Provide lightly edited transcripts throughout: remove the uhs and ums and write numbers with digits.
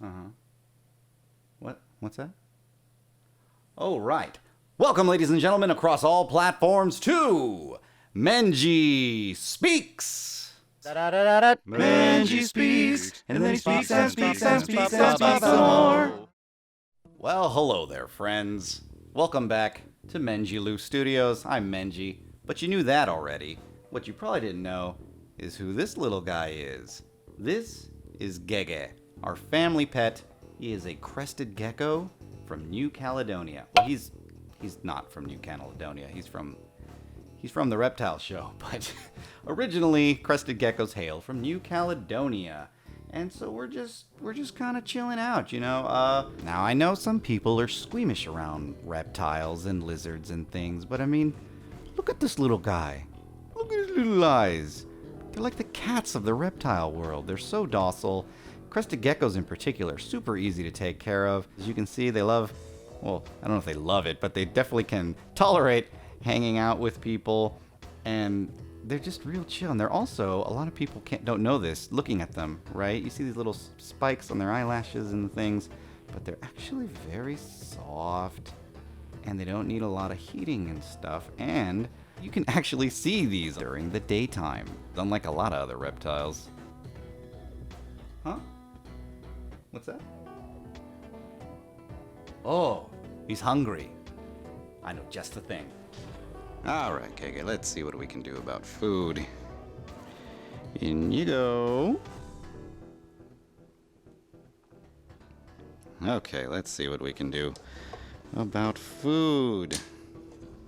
Uh-huh. What's that? Oh, right. Welcome, ladies and gentlemen, across all platforms to Menji Speaks. Menji speaks, and then he speaks and speaks and speaks and speaks some more. Well, hello there, friends. Welcome back to Menji Studios. I'm Menji, but you knew that already. What you probably didn't know is who this little guy is. This is Gege, our family pet. He is a crested gecko from New Caledonia. Well, he's not from New Caledonia. He's from the Reptile show, but originally crested geckos hail from New Caledonia. And so we're just kind of chilling out, you know. Now I know some people are squeamish around reptiles and lizards and things, but I mean, look at this little guy. Look at his little eyes. They're like the cats of the reptile world. They're so docile. Crested geckos in particular, super easy to take care of. As you can see, they love, well, I don't know if they love it, but they definitely can tolerate hanging out with people, and they're just real chill. And they're also, a lot of people don't know this looking at them, right? You see these little spikes on their eyelashes and things, but they're actually very soft, and they don't need a lot of heating and stuff, and you can actually see these during the daytime, unlike a lot of other reptiles. Huh? What's that? Oh, he's hungry. I know just the thing. Alright, KK, let's see what we can do about food. In you go. Okay, let's see what we can do about food.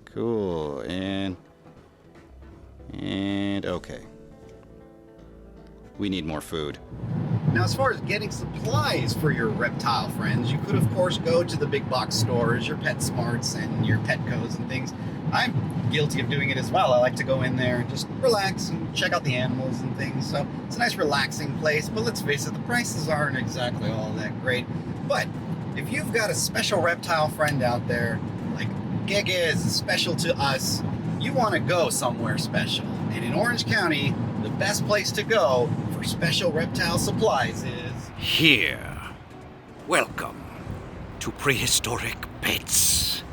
Cool, and okay. We need more food. Now, as far as getting supplies for your reptile friends, you could, of course, go to the big box stores, your PetSmarts and your Petcos and things. I'm guilty of doing it as well. I like to go in there and just relax and check out the animals and things. So it's a nice, relaxing place. But let's face it, the prices aren't exactly all that great. But if you've got a special reptile friend out there, like Gege is special to us, you want to go somewhere special. And in Orange County, the best place to go for special reptile supplies is here. Welcome to Prehistoric Pets.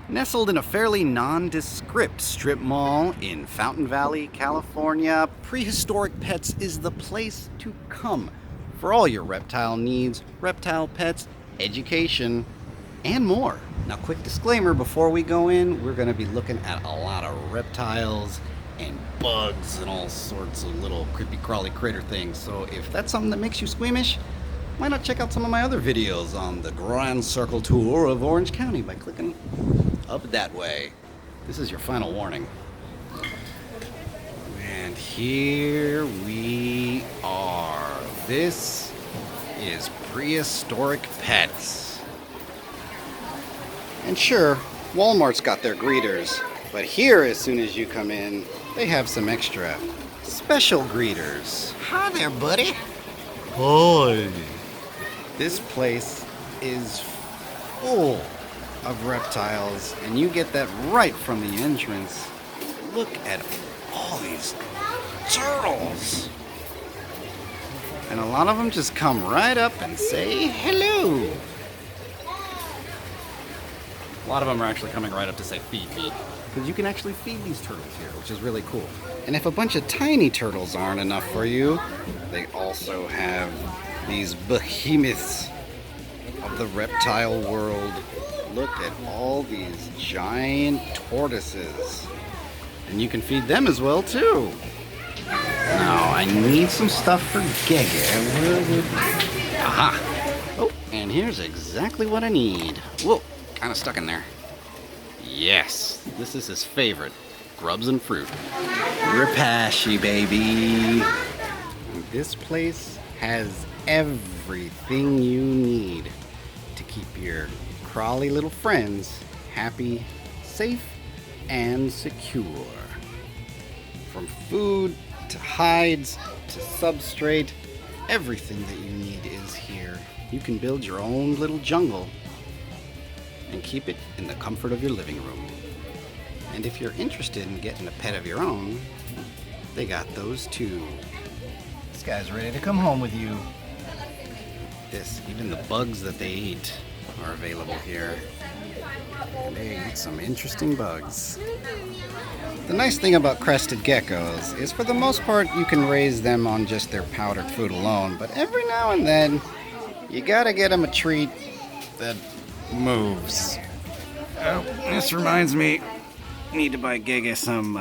Nestled in a fairly nondescript strip mall in Fountain Valley, California, Prehistoric Pets is the place to come for all your reptile needs, reptile pets, education, and more. Now, quick disclaimer before we go in, we're going to be looking at a lot of reptiles and bugs and all sorts of little creepy crawly critter things. So if that's something that makes you squeamish, why not check out some of my other videos on the Grand Circle Tour of Orange County by clicking up that way. This is your final warning. And here we are. This is Prehistoric Pets. And sure, Walmart's got their greeters, but here, as soon as you come in, they have some extra special greeters. Hi there, buddy. Hi. This place is full of reptiles, and you get that right from the entrance. Look at all these turtles. And a lot of them just come right up and say hello. A lot of them are actually coming right up to say feed. Because you can actually feed these turtles here, which is really cool. And if a bunch of tiny turtles aren't enough for you, they also have these behemoths of the reptile world. Look at all these giant tortoises. And you can feed them as well, too. Now, I need some stuff for Gege. Aha! Oh, and here's exactly what I need. Whoa, kind of stuck in there. Yes, this is his favorite, grubs and fruit. Rapashi, baby. This place has everything you need to keep your crawly little friends happy, safe, and secure. From food to hides to substrate, everything that you need is here. You can build your own little jungle and keep it in the comfort of your living room. And if you're interested in getting a pet of your own, they got those too. This guy's ready to come home with you. at this. Even the bugs that they eat are available here. And they eat some interesting bugs. The nice thing about crested geckos is for the most part you can raise them on just their powdered food alone, but every now and then you gotta get them a treat that moves. Oh, this reminds me, need to buy Giga some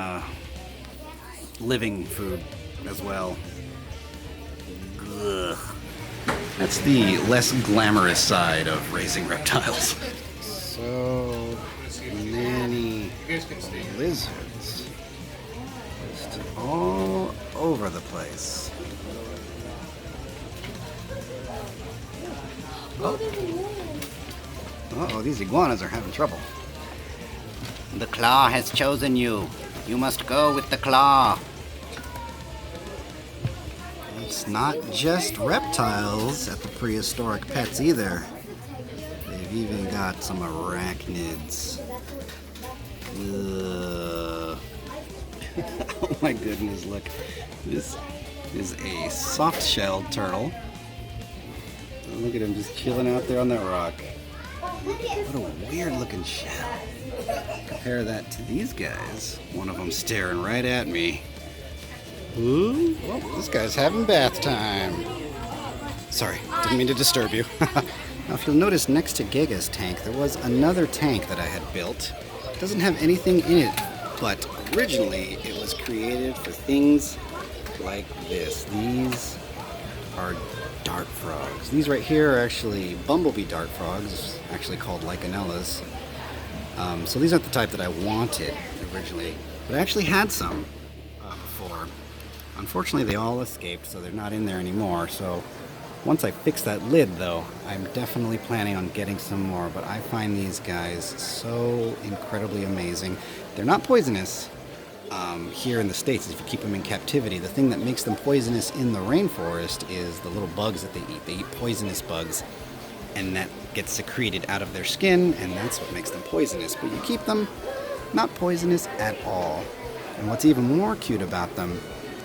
living food as well. Ugh. That's the less glamorous side of raising reptiles. So many lizards just all over the place. Uh-oh, these iguanas are having trouble. The claw has chosen you. You must go with the claw. It's not just reptiles at the Prehistoric Pets either. They've even got some arachnids. Ugh. Oh my goodness, look. This is a soft-shelled turtle. Look at him just chilling out there on that rock. What a weird looking shell. Compare that to these guys. One of them staring right at me. Ooh, well, this guy's having bath time. Sorry, didn't mean to disturb you. Now, if you'll notice, next to Giga's tank, there was another tank that I had built. It doesn't have anything in it, but originally it was created for things like this. These are dart frogs. These right here are actually bumblebee dart frogs, actually called Lycanellas. So these aren't the type that I wanted originally, but I actually had some before. Unfortunately, they all escaped, so they're not in there anymore. So once I fix that lid, though, I'm definitely planning on getting some more. But I find these guys so incredibly amazing. They're not poisonous here in the States if you keep them in captivity. The thing that makes them poisonous in the rainforest is the little bugs that they eat. They eat poisonous bugs, and that gets secreted out of their skin, and that's what makes them poisonous. But you keep them not poisonous at all. And what's even more cute about them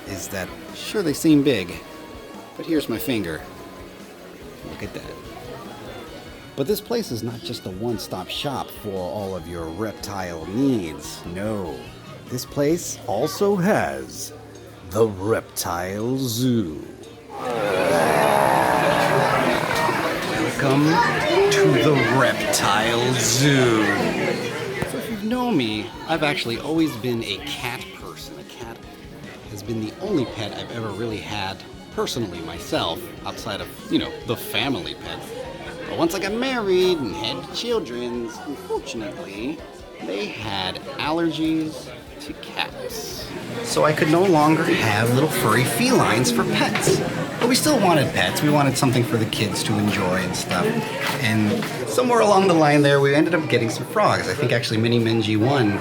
is that, sure, they seem big, but here's my finger. Look at that. But this place is not just a one-stop shop for all of your reptile needs. No. This place also has the Reptile Zoo. Welcome to the Reptile Zoo. So if you've known me, I've actually always been a cat person. A cat has been the only pet I've ever really had personally myself, outside of, the family pets. But once I got married and had children, unfortunately, they had allergies to cats. So I could no longer have little furry felines for pets. But we still wanted pets. We wanted something for the kids to enjoy and stuff. And somewhere along the line there, we ended up getting some frogs. I think actually Mini Menji 1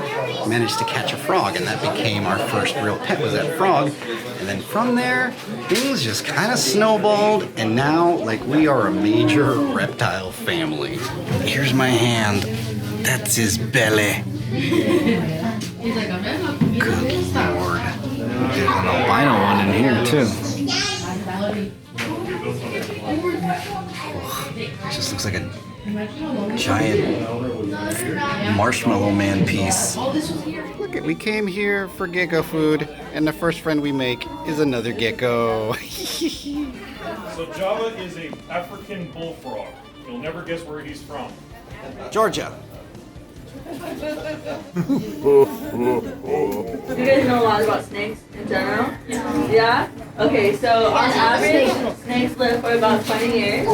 managed to catch a frog, and that became our first real pet, was that frog. And then from there, things just kind of snowballed, and now, we are a major reptile family. Here's my hand. That's his belly. Good Lord. There's an albino one in here, too. It just looks like a giant marshmallow man piece. Look, we came here for gecko food, and the first friend we make is another gecko. So Java is an African bullfrog. You'll never guess where he's from. Georgia. Do you guys know a lot about snakes in general? Yeah? Okay, so on average, snakes live for about 20 years.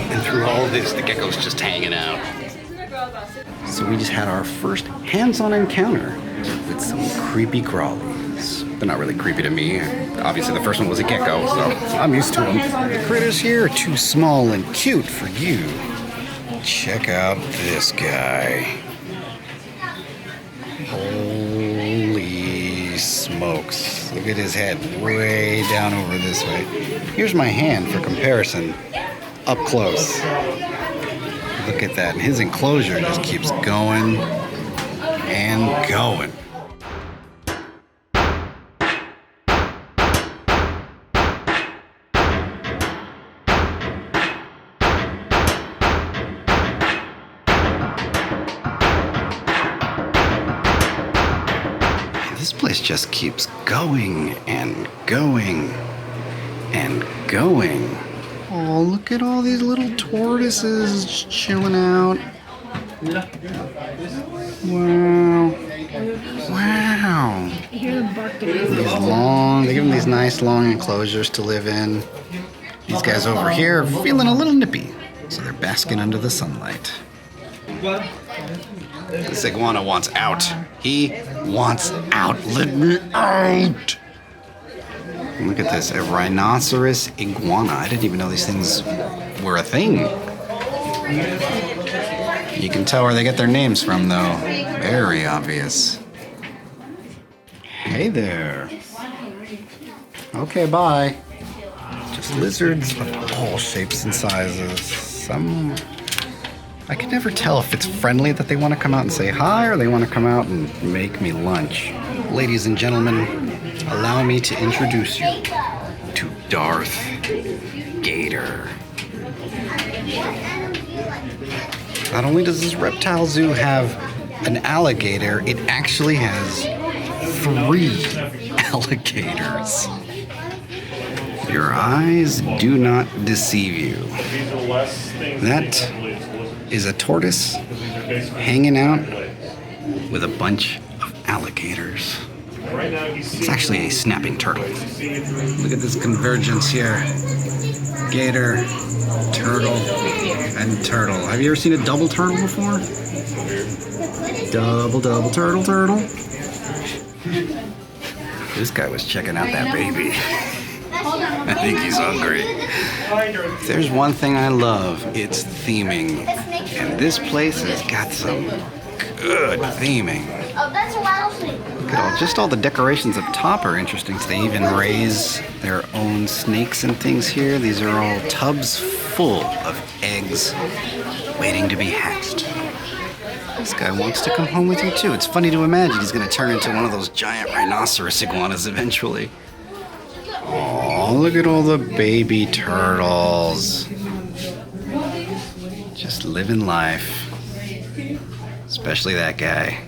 And through all this, the gecko's just hanging out. So we just had our first hands-on encounter with some creepy crawlies. They're not really creepy to me. Obviously, the first one was a gecko, so I'm used to them. The critters here are too small and cute for you. Check out this guy. smokes. Look at his head way down over this way. Here's my hand for comparison. Up close. Look at that. And his enclosure just keeps going and going. This place just keeps going and going and going. Oh, look at all these little tortoises chilling out. Wow. Wow. I hear them barking. They give them these nice long enclosures to live in. These guys over here are feeling a little nippy, so they're basking under the sunlight. This iguana wants out. He wants out. Let me out! Look at this, a rhinoceros iguana. I didn't even know these things were a thing. You can tell where they get their names from, though. Very obvious. Hey there. Okay, bye. Just lizards of all shapes and sizes. I can never tell if it's friendly that they want to come out and say hi or they want to come out and make me lunch. Ladies and gentlemen, allow me to introduce you to Darth Gator. Not only does this reptile zoo have an alligator, it actually has 3 alligators. Your eyes do not deceive you. That is a tortoise hanging out with a bunch of alligators. It's actually a snapping turtle. Look at this convergence here. Gator, turtle, and turtle. Have you ever seen a double turtle before? Double turtle. This guy was checking out that baby. I think he's hungry. If there's one thing I love, it's theming. And this place has got some good theming. Oh, that's a rattlesnake. Look at all the decorations up top are interesting. So they even raise their own snakes and things here. These are all tubs full of eggs waiting to be hatched. This guy wants to come home with you too. It's funny to imagine he's going to turn into one of those giant rhinoceros iguanas eventually. Oh, look at all the baby turtles. Just living life. Especially that guy.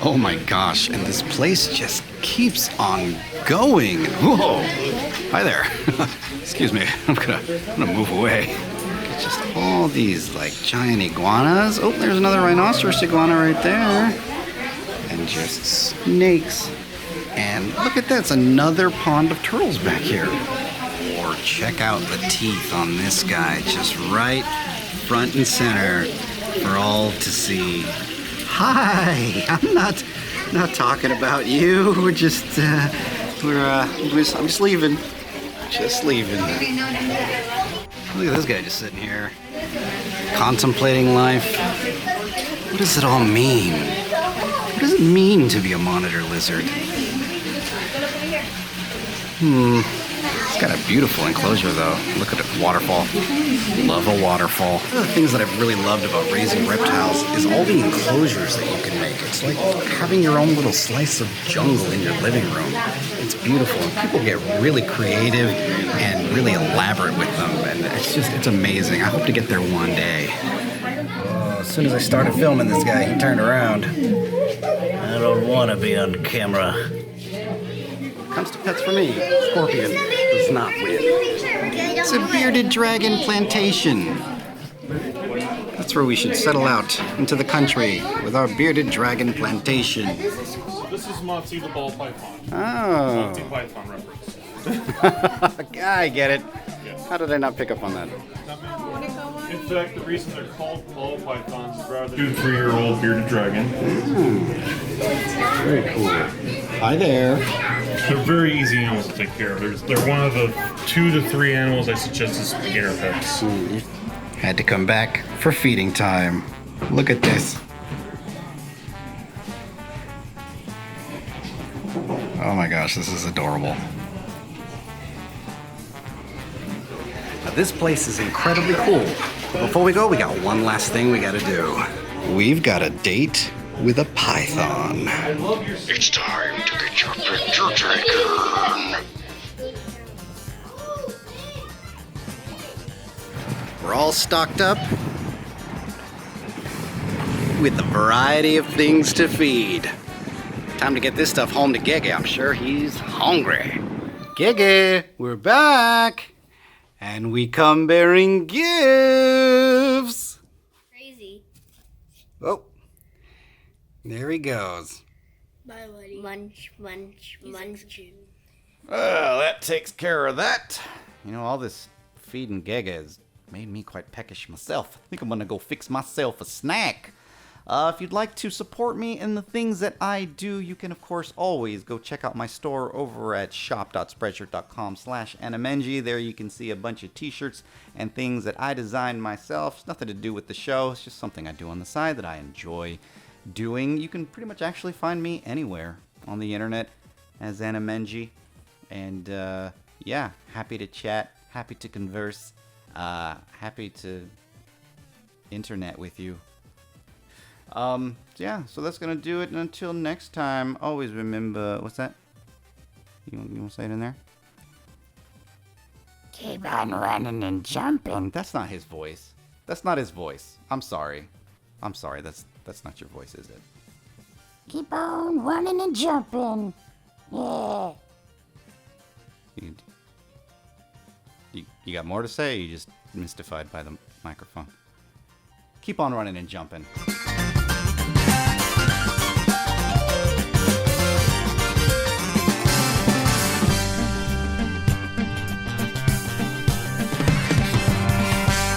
Oh my gosh, and this place just keeps on going. Whoa! Hi there. Excuse me, I'm gonna move away. It's just all these like giant iguanas. Oh, there's another rhinoceros iguana right there. And just snakes. And look at that, it's another pond of turtles back here. Or check out the teeth on this guy, just right front and center for all to see. Hi, I'm not talking about you. I'm just leaving. Just leaving. Look at this guy just sitting here, contemplating life. What does it all mean? What does it mean to be a monitor lizard? It's got a beautiful enclosure though. Look at the waterfall. Love a waterfall. One of the things that I've really loved about raising reptiles is all the enclosures that you can make. It's like having your own little slice of jungle in your living room. It's beautiful. And people get really creative and really elaborate with them. And it's amazing. I hope to get there one day. As soon as I started filming this guy, he turned around. I don't want to be on camera. Comes to pets for me, Scorpion does not win. It's a bearded dragon plantation. That's where we should settle out into the country with our bearded dragon plantation. This is Monty the ball python. Oh. Monty Python reference. I get it. Yes. How did I not pick up on that? In fact, the reason they're called ball pythons is rather than 2 to 3-year-old bearded dragon. Very cool. Hi there. They're very easy animals to take care of. They're one of the 2 to 3 animals I suggest as beginner pets. Had to come back for feeding time. Look at this. gosh, this is adorable. Now, this place is incredibly cool. But before we go, we got one last thing we gotta do. We've got a date with a python. It's time to get your picture taken. We're all stocked up with a variety of things to feed. Time to get this stuff home to Gege. I'm sure he's hungry. Gege, we're back. And we come bearing gifts. Crazy. Oh, there he goes. Bye, buddy. Munch, munch, munch. Well, that takes care of that. You know, all this feeding Gege has made me quite peckish myself. I think I'm gonna go fix myself a snack. If you'd like to support me in the things that I do, you can, of course, always go check out my store over at shop.spreadshirt.com/animenji. There you can see a bunch of t-shirts and things that I designed myself. It's nothing to do with the show. It's just something I do on the side that I enjoy doing. You can pretty much actually find me anywhere on the internet as Animenji. And, yeah, happy to chat, happy to converse, happy to internet with you. Yeah, so that's gonna do it. And until next time, always remember, what's that? You wanna say it in there? Keep on running and jumping. That's not his voice. That's not his voice. I'm sorry. That's not your voice, is it? Keep on running and jumping. Yeah. You got more to say, or you just mystified by the microphone? Keep on running and jumping.